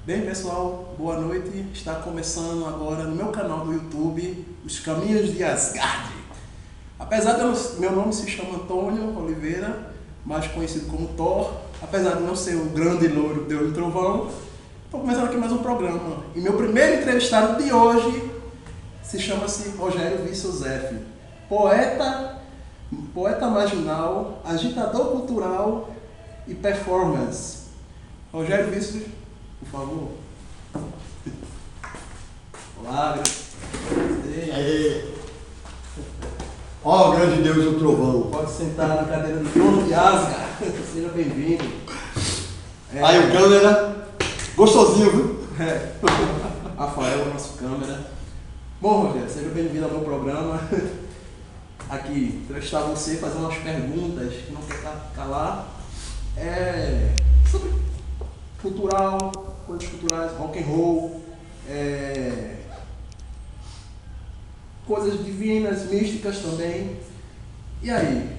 Bem, pessoal, boa noite. Está começando agora no meu canal do YouTube Os Caminhos de Asgard. Apesar de meu nome se chama Antônio Oliveira, mais conhecido como Thor, apesar de não ser o grande louro Deus do Trovão, estou começando aqui mais um programa. E meu primeiro entrevistado de hoje se chama-se Rogério Vysozeff, poeta marginal, agitador cultural e performance. Rogério Vysozeff, por favor. Olá, Ó, o grande Deus do Trovão. pode sentar na cadeira do trono de Asgard. Seja bem-vindo. Aí o câmera, gostosinho, viu? Rafael, é o nosso câmera. Bom, Rogério, seja bem-vindo ao meu programa. Aqui, entrevistar você, fazer umas perguntas que não quer calar. Sobre cultural, coisas culturais, rock and roll, coisas divinas, místicas também. E aí,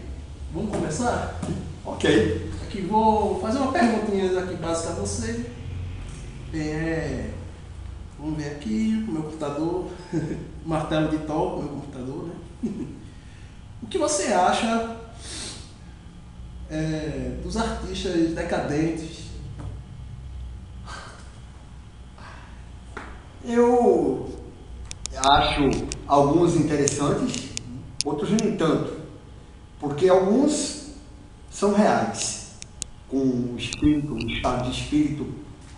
vamos começar? Ok. Aqui vou fazer uma perguntinha aqui básica a você. Vamos ver aqui o meu computador, martelo de Thor, meu computador, né? O que você acha dos artistas decadentes? Eu acho alguns interessantes, outros nem tanto, porque alguns são reais, com o espírito, o estado de espírito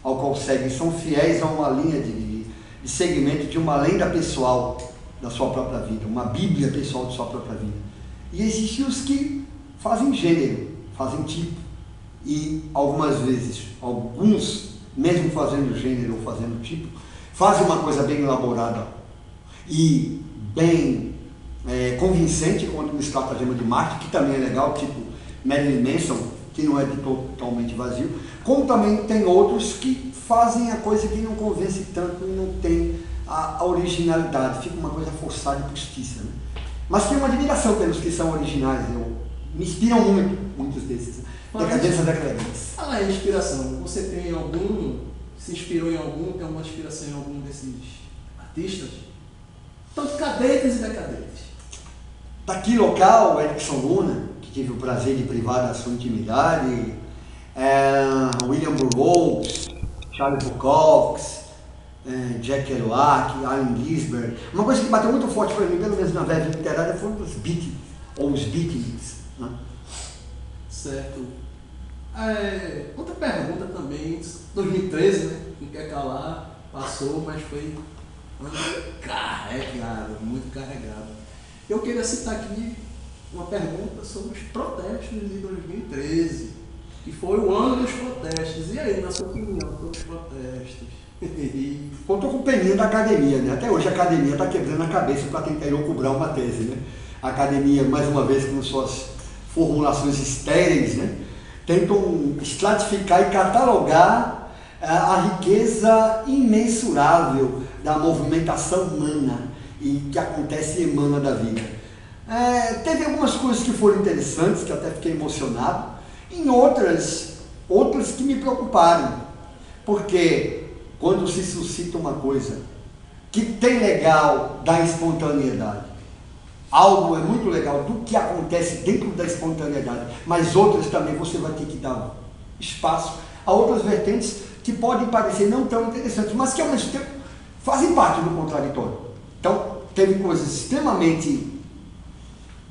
ao qual seguem, são fiéis a uma linha de segmento de uma lenda pessoal da sua própria vida, uma bíblia pessoal de sua própria vida. E existem os que fazem gênero, fazem tipo, e algumas vezes, alguns, mesmo fazendo gênero ou fazendo tipo, fazem uma coisa bem elaborada e bem convincente quando se trata de marketing, que também é legal, tipo Marilyn Manson, que não é de totalmente vazio, como também tem outros que fazem a coisa que não convence tanto e não tem a originalidade, fica uma coisa forçada e postiça, né? Mas tenho uma admiração pelos que são originais, me inspiram muito, muitos desses. Decadentes. Fala aí, inspiração. Você tem algum, se inspirou em algum, tem alguma inspiração em algum desses artistas? Tanto cadentes e decadentes. Daqui local, Erickson Luna, que tive o prazer de privar da sua intimidade, William Burroughs, Charles Bukowski, Jack Kerouac, Allen Ginsberg. Uma coisa que bateu muito forte para mim, pelo menos na verve literária, foram os Beatles, ou os Beatles, né? Certo. Outra pergunta também, 2013, né? Não quer calar, passou, mas foi carregado, muito carregado. Eu queria citar aqui uma pergunta sobre os protestos de 2013, que foi o ano dos protestos. E aí, na sua opinião, sobre os protestos? Eu estou com peninha da academia, né? Até hoje a academia está quebrando a cabeça para tentar elucubrar uma tese, né? A academia, mais uma vez, com suas formulações estéreis, né? Tentam estratificar e catalogar a riqueza imensurável da movimentação humana e que acontece e emana da vida. Teve algumas coisas que foram interessantes, que até fiquei emocionado, em outras que me preocuparam, porque quando se suscita uma coisa que tem legal da espontaneidade, algo é muito legal do que acontece dentro da espontaneidade, mas outras também você vai ter que dar espaço a outras vertentes que podem parecer não tão interessantes, mas que ao mesmo tempo fazem parte do contraditório. Então, teve coisas extremamente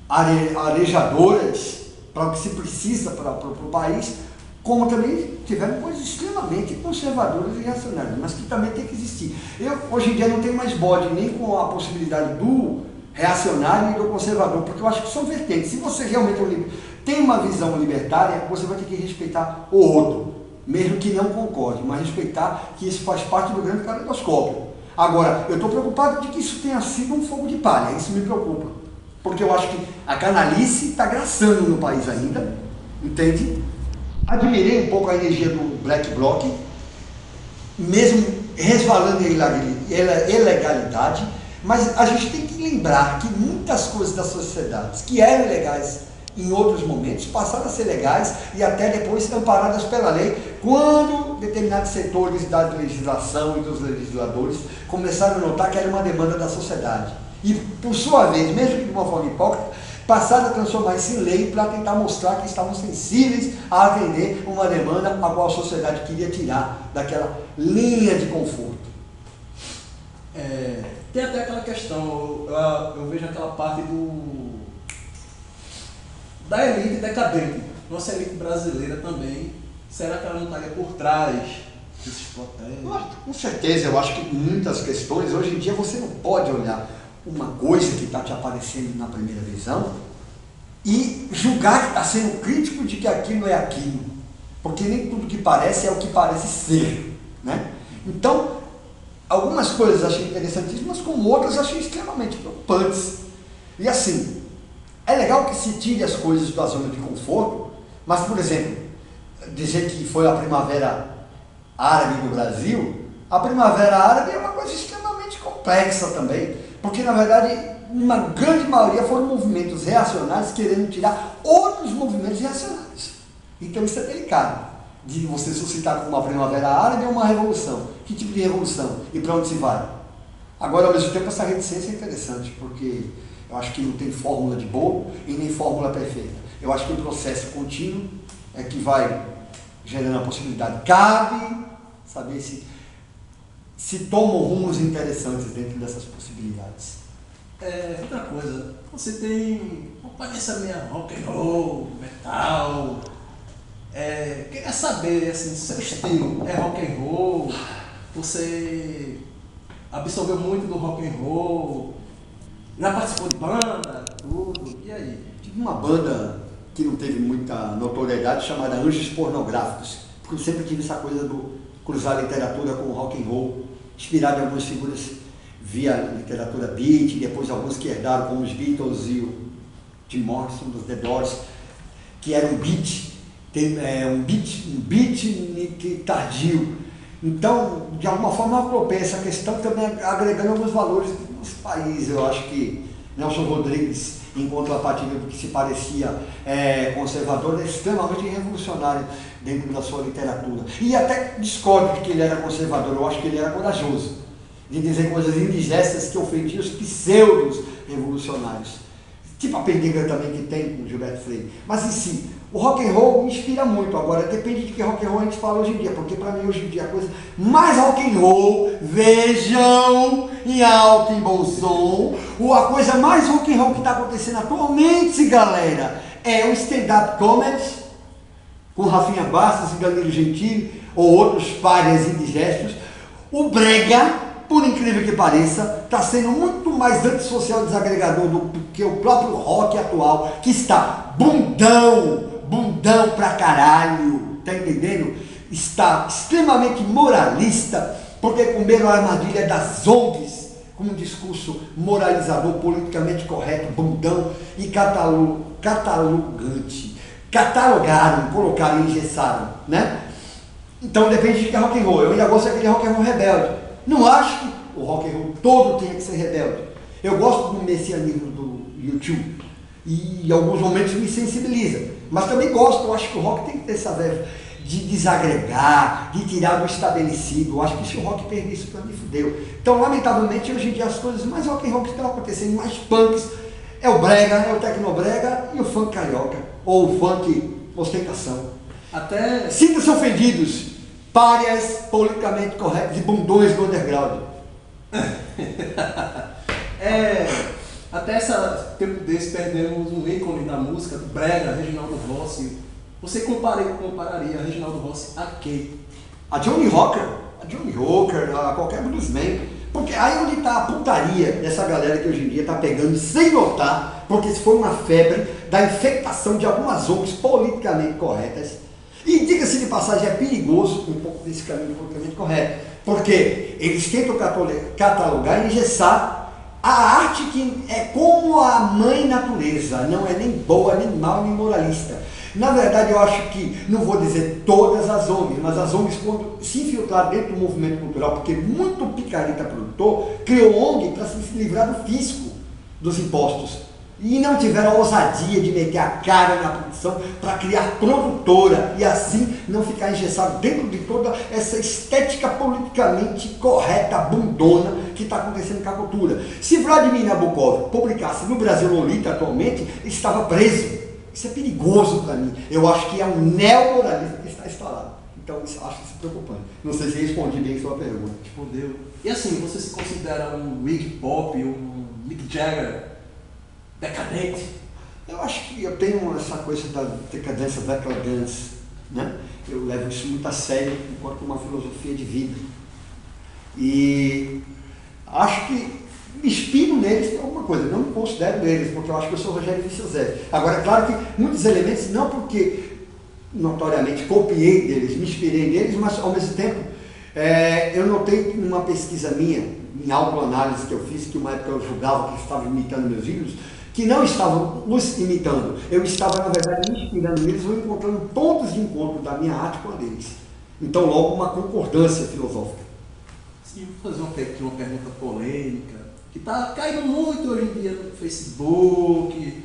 arejadoras para o que se precisa para o país, como também tiveram coisas extremamente conservadoras e reacionárias, mas que também tem que existir. Eu, hoje em dia, não tenho mais bode nem com a possibilidade do reacionário e do conservador, porque eu acho que são vertentes. Se você realmente tem uma visão libertária, você vai ter que respeitar o outro, mesmo que não concorde, mas respeitar que isso faz parte do grande caleidoscópio. Agora, eu estou preocupado de que isso tenha sido um fogo de palha, isso me preocupa, porque eu acho que a canalice está graçando no país ainda, entende? Admirei um pouco a energia do Black Bloc, mesmo resvalando em ilegalidade, mas a gente tem que lembrar que muitas coisas das sociedades que eram legais em outros momentos passaram a ser legais e até depois amparadas pela lei, quando determinados setores da legislação e dos legisladores começaram a notar que era uma demanda da sociedade. E, por sua vez, mesmo que de uma forma hipócrita, passaram a transformar isso em lei para tentar mostrar que estavam sensíveis a atender uma demanda a qual a sociedade queria tirar daquela linha de conforto. Tem até aquela questão, eu vejo aquela parte da elite decadente. Nossa elite brasileira também, será que ela não estaria por trás desses protestos? Com certeza, eu acho que muitas questões, hoje em dia você não pode olhar uma coisa que está te aparecendo na primeira visão e julgar que está sendo crítico de que aquilo é aquilo, porque nem tudo que parece é o que parece ser, né? Então, algumas coisas eu achei interessantíssimas, como outras eu achei extremamente preocupantes. E assim, é legal que se tire as coisas da zona de conforto, mas, por exemplo, dizer que foi a primavera árabe no Brasil, a primavera árabe é uma coisa extremamente complexa também, porque na verdade uma grande maioria foram movimentos reacionários querendo tirar outros movimentos reacionários. Então isso é delicado, de você suscitar como uma primavera árabe uma revolução. Que tipo de revolução? E para onde se vai? Agora, ao mesmo tempo, essa reticência é interessante, porque eu acho que não tem fórmula de bolo e nem fórmula perfeita. Eu acho que o processo contínuo é que vai gerando a possibilidade. Cabe saber se tomam rumos interessantes dentro dessas possibilidades. Outra coisa, você tem uma aparência meio rock and roll, metal. Queria saber, assim, seu estilo é rock and roll? Você absorveu muito do rock and roll? Já participou de banda, tudo? E aí? Tive uma banda que não teve muita notoriedade chamada Anjos Pornográficos, porque eu sempre tive essa coisa do cruzar literatura com rock and roll, inspirado em algumas figuras via literatura beat, depois alguns que herdaram como os Beatles e o Jim Morrison dos The Doors, que era um beat tardio. Então, de alguma forma, eu apropriei essa questão também agregando alguns valores dos países. Eu acho que Nelson Rodrigues, em contrapartida do que se parecia conservador, é extremamente revolucionário dentro da sua literatura. E até discordo de que ele era conservador, eu acho que ele era corajoso, de dizer coisas indigestas que ofendiam os pseudos revolucionários. Tipo a pendenga também que tem com Gilberto Freire. Mas em si, o rock and roll me inspira muito. Agora, depende de que rock and roll a gente fala hoje em dia, porque para mim hoje em dia a coisa mais rock and roll, vejam, em alto e bom som, a coisa mais rock and roll que está acontecendo atualmente, galera, é o stand-up comedy, com Rafinha Bastos e Danilo Gentili, ou outros párias indigestos. O brega, por incrível que pareça, está sendo muito mais antissocial e desagregador do que o próprio rock atual, que está bundão pra caralho, tá entendendo? Está extremamente moralista, porque comeram a armadilha das ONGs, com um discurso moralizador, politicamente correto, bundão e catalogante. Catalogaram, colocaram, engessaram, né? Então depende de que é rock and roll. Eu ainda gosto daquele rock and roll rebelde. Não acho que o rock and roll todo tenha que ser rebelde. Eu gosto do messianismo do YouTube e em alguns momentos me sensibiliza. Mas também gosto, eu acho que o rock tem que ter essa verba de desagregar, de tirar do estabelecido. Eu acho que se o rock perder isso para mim, fudeu. Então, lamentavelmente, hoje em dia as coisas mais rock and roll que estão acontecendo, mais punks, é o brega, é o tecnobrega e o funk carioca, ou o funk ostentação. Sintam-se ofendidos, párias politicamente corretos e bundões do underground. Até tempo desse perdemos um ícone da música, do brega, Reginaldo Rossi. Você compararia Reginaldo Rossi a quem? A Johnny Hooker, a qualquer bluesman. Porque aí onde está a putaria dessa galera que hoje em dia está pegando sem notar, porque isso foi uma febre da infectação de algumas ONGs politicamente corretas. E diga-se de passagem, é perigoso um pouco desse caminho politicamente correto, porque eles tentam catalogar e engessar a arte que é como a mãe natureza, não é nem boa, nem mal, nem moralista. Na verdade, eu acho que, não vou dizer todas as ONGs, mas as ONGs, quando se infiltraram dentro do movimento cultural, porque muito picareta produtor criou ONG para se livrar do fisco dos impostos. e não tiveram a ousadia de meter a cara na produção para criar produtora e assim não ficar engessado dentro de toda essa estética politicamente correta, bundona que está acontecendo com a cultura. Se Vladimir Nabokov publicasse no Brasil Lolita atualmente, ele estava preso. Isso é perigoso para mim. Eu acho que é um neomoralismo que está instalado. Então, acho isso preocupante. Não sei se respondi bem a sua pergunta. Respondeu. E assim, você se considera um Iggy Pop, um Mick Jagger decadente? Eu acho que eu tenho essa coisa da decadência, né? Eu levo isso muito a sério enquanto uma filosofia de vida. E acho que me inspiro neles por alguma coisa. Não me considero eles, porque eu acho que eu sou Rogério Viciozetti. Agora, é claro que muitos elementos, não porque notoriamente copiei deles, me inspirei neles, mas ao mesmo tempo eu notei numa pesquisa minha, em autoanálise que eu fiz, que uma época eu julgava que estava imitando meus ídolos, que não estavam os imitando, eu estava na verdade me inspirando neles ou encontrando pontos de encontro da minha arte com a deles. Então logo uma concordância filosófica. Sim, vou fazer uma pergunta polêmica, que está caindo muito hoje em dia no Facebook,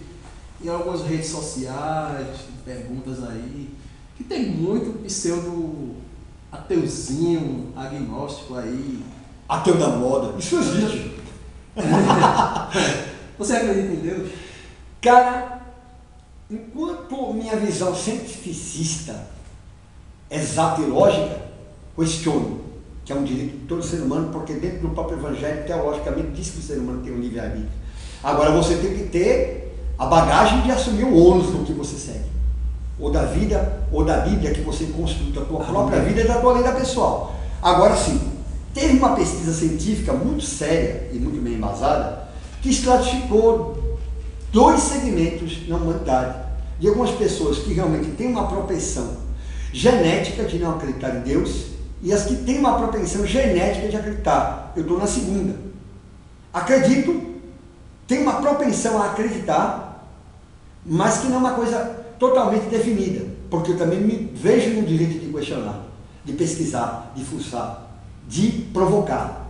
em algumas redes sociais, perguntas aí, que tem muito pseudo ateuzinho, agnóstico aí. Ateu da moda, isso existe. Você acredita em Deus? Cara, enquanto minha visão cientificista, exata e lógica, questiono, que é um direito de todo ser humano, porque dentro do próprio Evangelho, teologicamente, diz que o ser humano tem um livre-arbítrio. Agora, você tem que ter a bagagem de assumir o ônus do que você segue. Ou da vida, ou da Bíblia, que você construiu da tua própria vida e da tua vida pessoal. Agora sim, teve uma pesquisa científica muito séria e muito bem embasada, que estratificou 2 segmentos na humanidade, de algumas pessoas que realmente têm uma propensão genética de não acreditar em Deus, e as que têm uma propensão genética de acreditar. Eu estou na segunda. Acredito, tenho uma propensão a acreditar, mas que não é uma coisa totalmente definida, porque eu também me vejo no direito de questionar, de pesquisar, de fuçar, de provocar,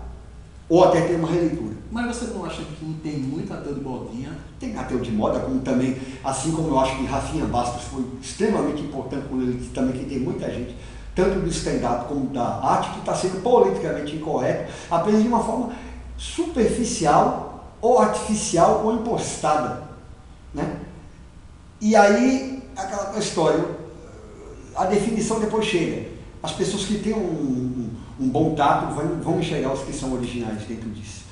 ou até ter uma releitura. Mas você não acha que tem muito ateu de modinha? Tem ateu de moda, como também, assim como eu acho que Rafinha Bastos foi extremamente importante quando ele disse também que tem muita gente, tanto do stand-up como da arte, que está sendo politicamente incorreto, apenas de uma forma superficial, ou artificial, ou impostada, né? E aí, aquela história, a definição depois chega. As pessoas que têm um bom tato vão enxergar os que são originais dentro disso.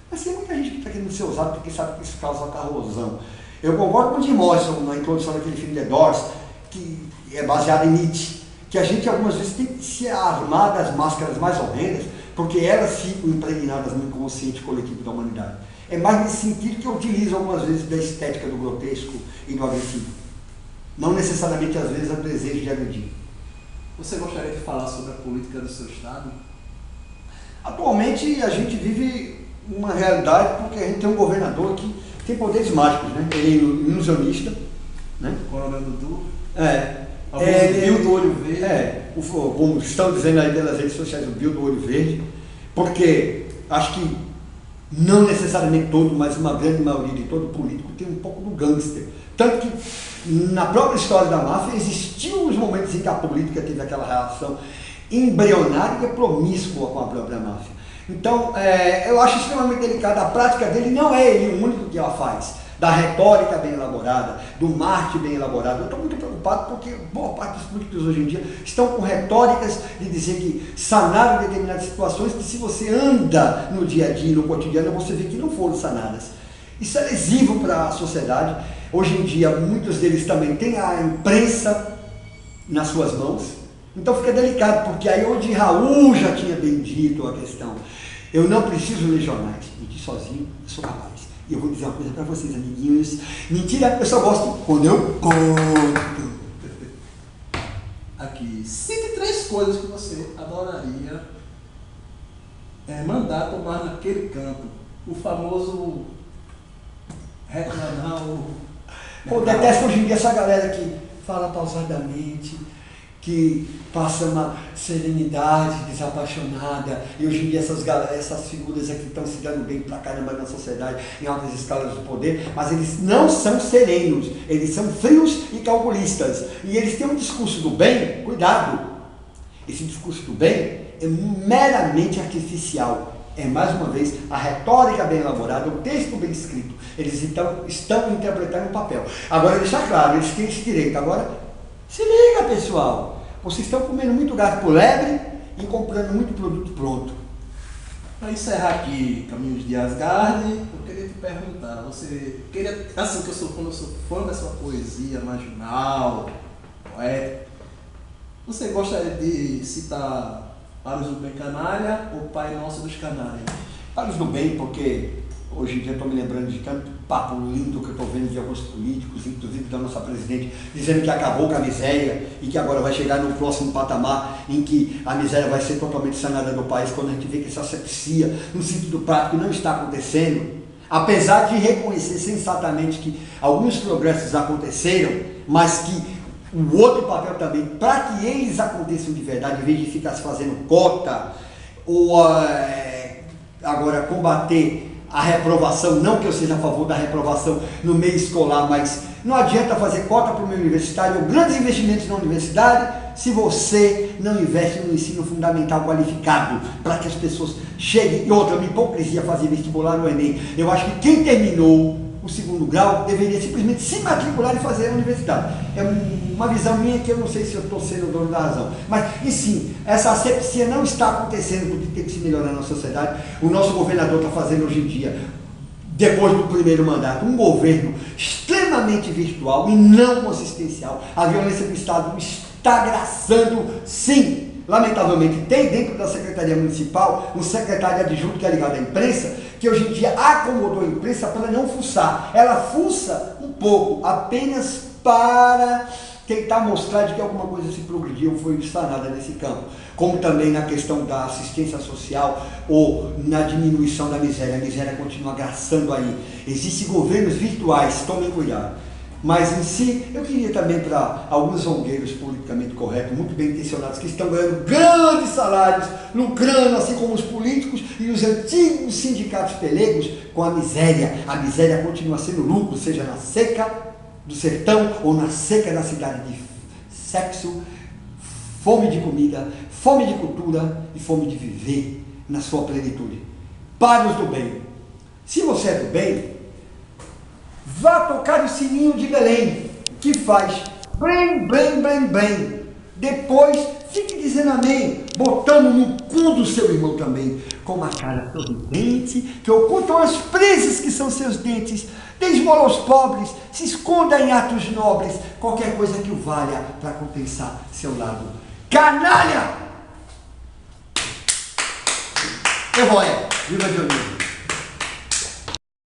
Mas tem muita gente que está querendo ser usado porque sabe que isso causa corrosão. Eu concordo com o Jim Morrison na introdução daquele filme The Doors, que é baseado em Nietzsche, que a gente algumas vezes tem que se armar das máscaras mais horrendas, porque elas ficam impregnadas no inconsciente coletivo da humanidade. É mais nesse sentido que eu utilizo algumas vezes da estética do grotesco e do agressivo. Não necessariamente, às vezes, o desejo de agredir. Você gostaria de falar sobre a política do seu estado? Atualmente, a gente vive uma realidade porque a gente tem um governador que tem poderes mágicos, né? Ele é ilusionista, né? Coronel Dudu? Bill do Olho Verde. Como estão dizendo aí pelas redes sociais, o Bill do Olho Verde, porque acho que não necessariamente todo, mas uma grande maioria de todo político tem um pouco do gangster. Tanto que na própria história da máfia existiam os momentos em que a política teve aquela relação embrionária e promíscua com a própria máfia. Então, eu acho extremamente delicado. A prática dele não é ele o único que ela faz. Da retórica bem elaborada, do marketing bem elaborado. Eu estou muito preocupado porque boa parte dos políticos hoje em dia estão com retóricas de dizer que sanaram determinadas situações que, se você anda no dia a dia, no cotidiano, você vê que não foram sanadas. Isso é lesivo para a sociedade. Hoje em dia, muitos deles também têm a imprensa nas suas mãos. Então fica delicado, porque aí onde Raul já tinha bem dito a questão, eu não preciso ler jornais, mentir sozinho, eu sou capaz. E eu vou dizer uma coisa para vocês, amiguinhos. Mentira, eu só gosto quando eu conto. Aqui, cite 3 coisas que você adoraria mandar tomar naquele campo. O famoso regional. Eu detesto hoje em dia essa galera que fala pausadamente, que passa uma serenidade desapaixonada, e hoje em dia essas figuras aqui estão se dando bem pra caramba na sociedade, em altas escalas do poder, mas eles não são serenos, eles são frios e calculistas, e eles têm um discurso do bem, cuidado, esse discurso do bem é meramente artificial, é mais uma vez a retórica bem elaborada, o texto bem escrito, eles estão interpretando o papel. Agora deixar claro, eles têm esse direito. Agora, se liga pessoal, vocês estão comendo muito gato por lebre e comprando muito produto pronto. Para encerrar aqui, Caminhos de Asgard, eu queria te perguntar, você queria, assim, quando eu sou fã da sua poesia marginal, poética, você gostaria de citar Paros do Bem Canalha ou Pai Nosso dos Canários? Paros do Bem, porque hoje em dia estou me lembrando de tanto papo lindo que eu estou vendo de alguns políticos, inclusive da nossa presidente, dizendo que acabou com a miséria e que agora vai chegar no próximo patamar em que a miséria vai ser totalmente sanada no país, quando a gente vê que essa asepsia, no sentido prático, não está acontecendo. Apesar de reconhecer sensatamente que alguns progressos aconteceram, mas que o outro papel também, para que eles aconteçam de verdade, em vez de ficar se fazendo cota, ou agora combater a reprovação, não que eu seja a favor da reprovação no meio escolar, mas não adianta fazer cota para o meio universitário ou grandes investimentos na universidade se você não investe no ensino fundamental qualificado, para que as pessoas cheguem. E outra, uma hipocrisia fazer vestibular no Enem. Eu acho que quem terminou o segundo grau deveria simplesmente se matricular e fazer a universidade. É uma visão minha que eu não sei se eu estou sendo o dono da razão. Mas, enfim, essa asepsia não está acontecendo porque tem que se melhorar na sociedade. O nosso governador está fazendo hoje em dia, depois do primeiro mandato, um governo extremamente virtual e não consistencial. A violência do Estado está agraçando, sim. Lamentavelmente, tem dentro da Secretaria Municipal um secretário adjunto que é ligado à imprensa, que hoje em dia acomodou a imprensa para não fuçar. Ela fuça um pouco, apenas para tentar mostrar de que alguma coisa se progrediu ou foi sanada nesse campo. Como também na questão da assistência social ou na diminuição da miséria. A miséria continua agraçando aí. Existem governos virtuais, tomem cuidado. Mas em si, eu queria também para alguns zongueiros politicamente corretos, muito bem intencionados, que estão ganhando grandes salários, lucrando, assim como os políticos e os antigos sindicatos pelegos, com a miséria. A miséria continua sendo lucro, seja na seca do sertão ou na seca da cidade, de sexo, fome de comida, fome de cultura e fome de viver na sua plenitude. Paros do bem. Se você é do bem, vá tocar o sininho de Belém, que faz bem, bem, bem, bem. Depois, fique dizendo amém, botando no cu do seu irmão também, com uma cara sorridente, que ocultam as presas que são seus dentes. Dê esmola aos pobres, se esconda em atos nobres, qualquer coisa que o valha para compensar seu lado canalha. Eu vou, viva Dionísio.